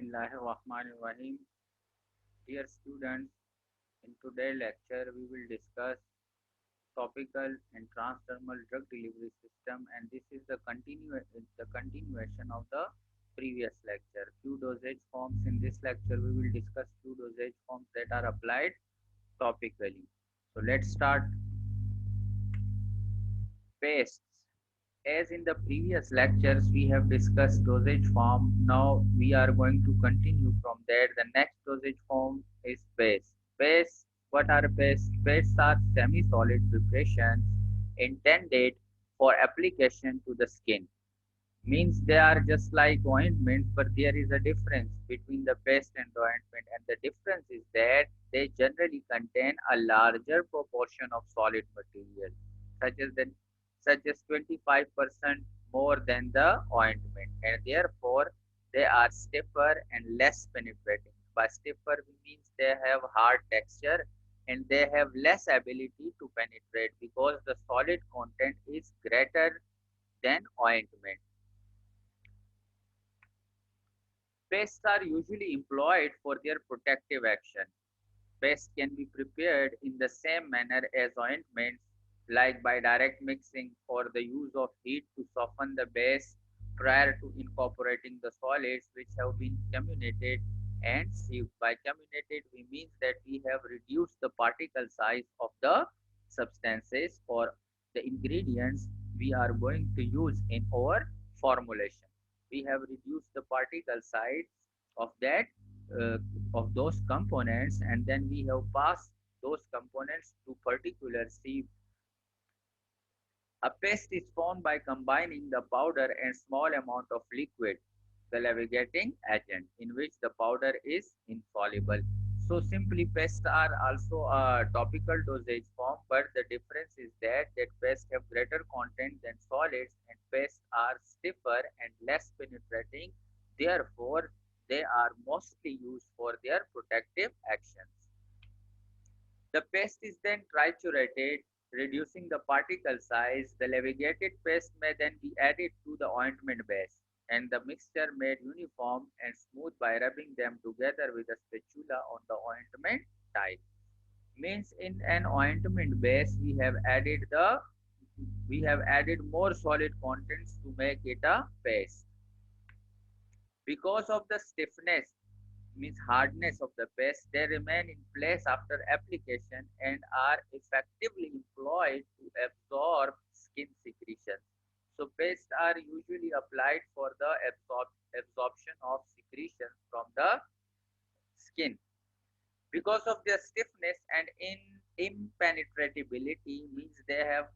Bismillahirrahmanirrahim. Dear students, in today's lecture we will discuss topical and transdermal drug delivery system, and this is the continuation of the previous lecture. Few dosage forms. In this lecture we will discuss few dosage forms that are applied topically. So let's start. Pastes. As in the previous lectures, we have discussed dosage form. Now we are going to continue from there. The next dosage form is paste. Paste, what are pastes? Pastes are semi-solid preparations intended for application to the skin. Means they are just like ointments, but there is a difference between the paste and the ointment, and the difference is that they generally contain a larger proportion of solid material, such as the such as 25% more than the ointment, and therefore they are stiffer and less penetrating. By stiffer we means they have hard texture and they have less ability to penetrate because the solid content is greater than ointment. Pastes are usually employed for their protective action. Paste can be prepared in the same manner as ointments, like by direct mixing or the use of heat to soften the base prior to incorporating the solids which have been comminuted and sieved. By comminuted, we mean that we have reduced the particle size of the substances or the ingredients we are going to use in our formulation. We have reduced the particle size of that uh, of those components, and then we have passed those components to particular sieve. A paste is formed by combining the powder and small amount of liquid, the levigating agent, in which the powder is insoluble. So simply pastes are also a topical dosage form, but the difference is that pastes have greater content than solids, and pastes are stiffer and less penetrating. Therefore, they are mostly used for their protective actions. The paste is then triturated, reducing the particle size. The levigated paste may then be added to the ointment base, and the mixture made uniform and smooth by rubbing them together with a spatula on the ointment type. Means in an ointment base we have added more solid contents to make it a paste. Because of the stiffness, means hardness of the paste, they remain in place after application and are effectively employed to absorb skin secretions. So pastes are usually applied for the absorption of secretions from the skin. Because of their stiffness and impenetrability, means they have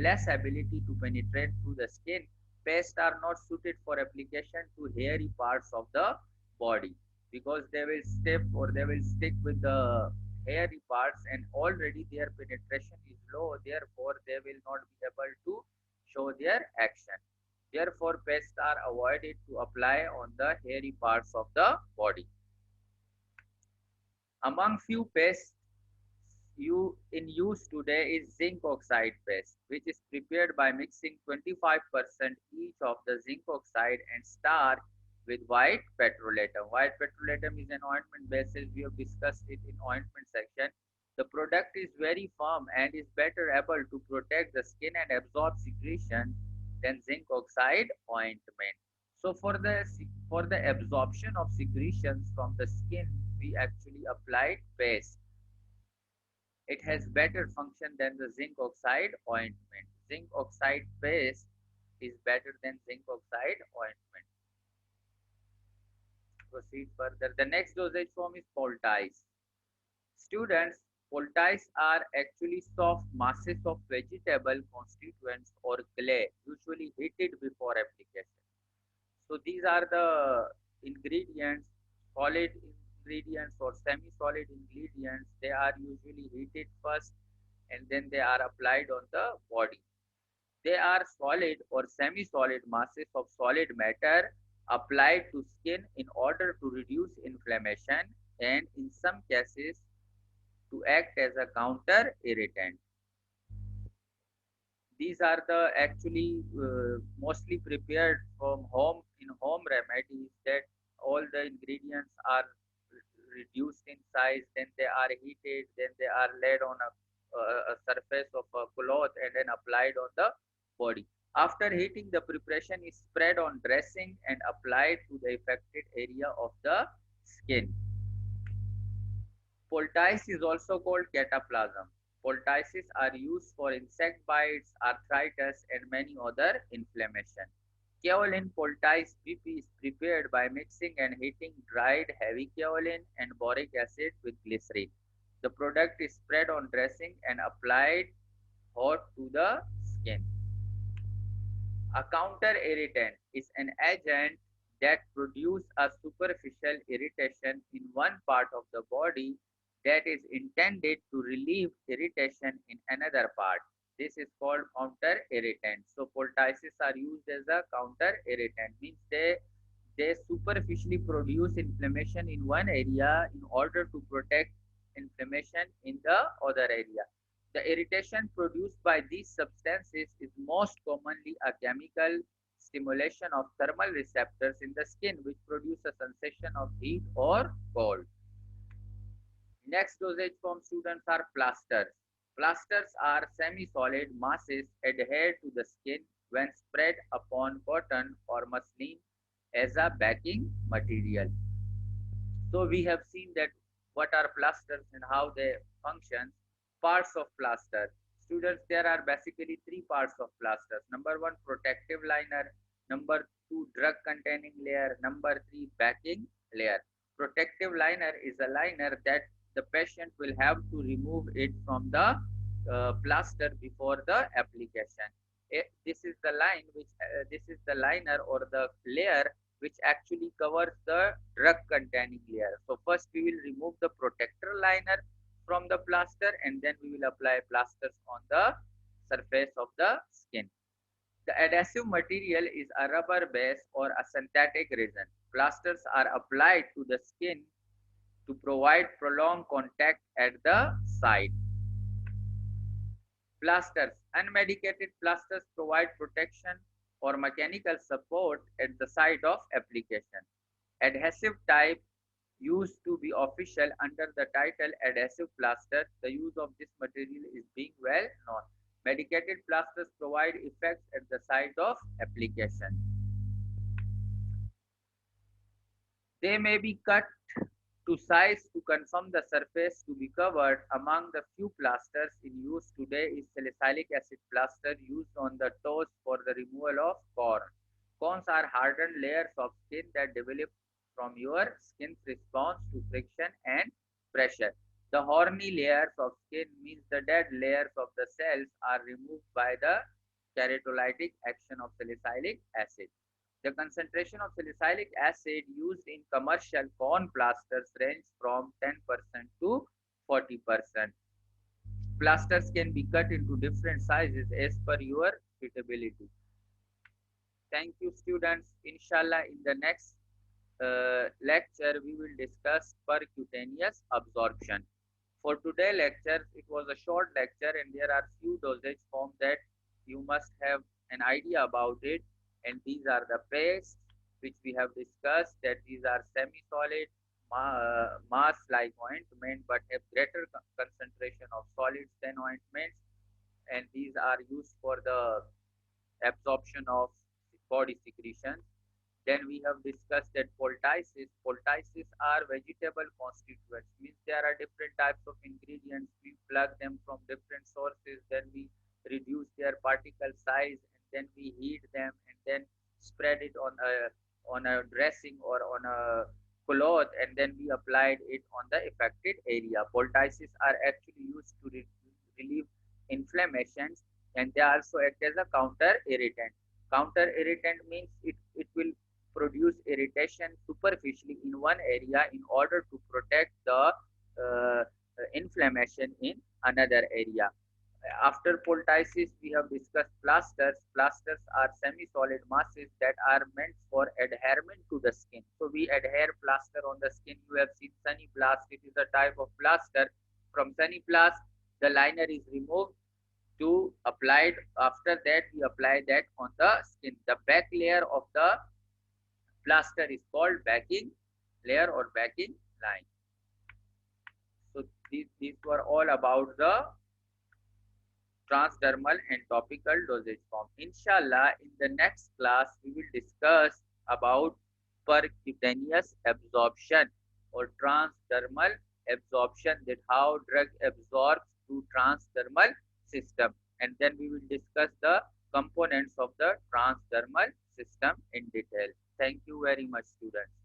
less ability to penetrate through the skin. Pastes are not suited for application to hairy parts of the body because they will stiff or they will stick with the hairy parts, and already their penetration is low, therefore they will not be able to show their action. Therefore pastes are avoided to apply on the hairy parts of the body. Among few pastes in use today is zinc oxide paste, which is prepared by mixing 25% each of the zinc oxide and starch with white petrolatum. White petrolatum is an ointment basis. We have discussed it in ointment section. The product is very firm and is better able to protect the skin and absorb secretion than zinc oxide ointment. So for the absorption of secretions from the skin, we actually applied paste. It has better function than the zinc oxide ointment. Zinc oxide paste is better than zinc oxide ointment. Proceed further. The next dosage form is poultice. Students, poultice are actually soft masses of vegetable constituents or clay, usually heated before application. So these are the ingredients, solid ingredients or semi-solid ingredients. They are usually heated first and then they are applied on the body. They are solid or semi-solid masses of solid matter applied to skin in order to reduce inflammation and in some cases to act as a counter irritant. These are the actually mostly prepared from home in home remedies that all the ingredients are reduced in size, then they are heated, then they are laid on a surface of a cloth and then applied on the body. After heating, the preparation is spread on dressing and applied to the affected area of the skin. Poultice is also called cataplasm. Poultices are used for insect bites, arthritis, and many other inflammation. Kaolin poultice BP is prepared by mixing and heating dried heavy kaolin and boric acid with glycerin. The product is spread on dressing and applied hot to the skin. A counter irritant is an agent that produces a superficial irritation in one part of the body that is intended to relieve irritation in another part. This is called counter irritant. So poultices are used as a counter irritant, means they superficially produce inflammation in one area in order to protect inflammation in the other area. The irritation produced by these substances is most commonly a chemical stimulation of thermal receptors in the skin, which produce a sensation of heat or cold. Next dosage form, students, are plasters. Plasters are semi-solid masses adhered to the skin when spread upon cotton or muslin as a backing material. So we have seen that what are plasters and how they function. Parts of plaster. Students, there are basically three parts of plasters. Number one, protective liner. Number two, drug containing layer. Number three, backing layer. Protective liner is a liner that the patient will have to remove it from the plaster before the application. This is the line which this is the liner or the layer which actually covers the drug containing layer. So first we will remove the protector liner from the plaster and then we will apply plasters on the surface of the skin. The adhesive material is a rubber base or a synthetic resin. Plasters are applied to the skin to provide prolonged contact at the site. Plasters. Unmedicated plasters provide protection or mechanical support at the site of application. Adhesive type used to be official under the title adhesive plaster. The use of this material is being well known. Medicated plasters provide effects at the site of application. They may be cut to size to confirm the surface to be covered. Among the few plasters in use today is salicylic acid plaster used on the toes for the removal of corns. Corns are hardened layers of skin that develop from your skin's response to friction and pressure. The horny layers of skin means the dead layers of the cells are removed by the keratolytic action of salicylic acid. The concentration of salicylic acid used in commercial corn plasters range from 10% to 40%. Plasters can be cut into different sizes as per your suitability. Thank you, students. Inshallah, in the next lecture, we will discuss percutaneous absorption. For today's lecture, it was a short lecture and there are few dosage forms that you must have an idea about it. And these are the pastes which we have discussed, that these are semi-solid mass like ointment but have greater concentration of solids than ointments, and these are used for the absorption of body secretions. Then we have discussed that poultices. Poultices are vegetable constituents, means there are different types of ingredients. We plug them from different sources, then we reduce their particle size, and then we heat them, and then spread it on a dressing or on a cloth, and then we applied it on the affected area. Poultices are actually used to relieve inflammations, and they also act as a counter irritant. Counter irritant means it will produce irritation superficially in one area in order to protect the inflammation in another area. After poultices, we have discussed plasters. Plasters are semi-solid masses that are meant for adherence to the skin. So we adhere plaster on the skin. You have seen Sunnyplast. It is a type of plaster. From Sunnyplast, the liner is removed to applied. After that, we apply that on the skin. The back layer of the plaster is called backing layer or backing line. So these were all about the transdermal and topical dosage form. Inshallah, in the next class, we will discuss about percutaneous absorption or transdermal absorption, that how drug absorbs through transdermal system. And then we will discuss the components of the transdermal system in detail. Thank you very much, students.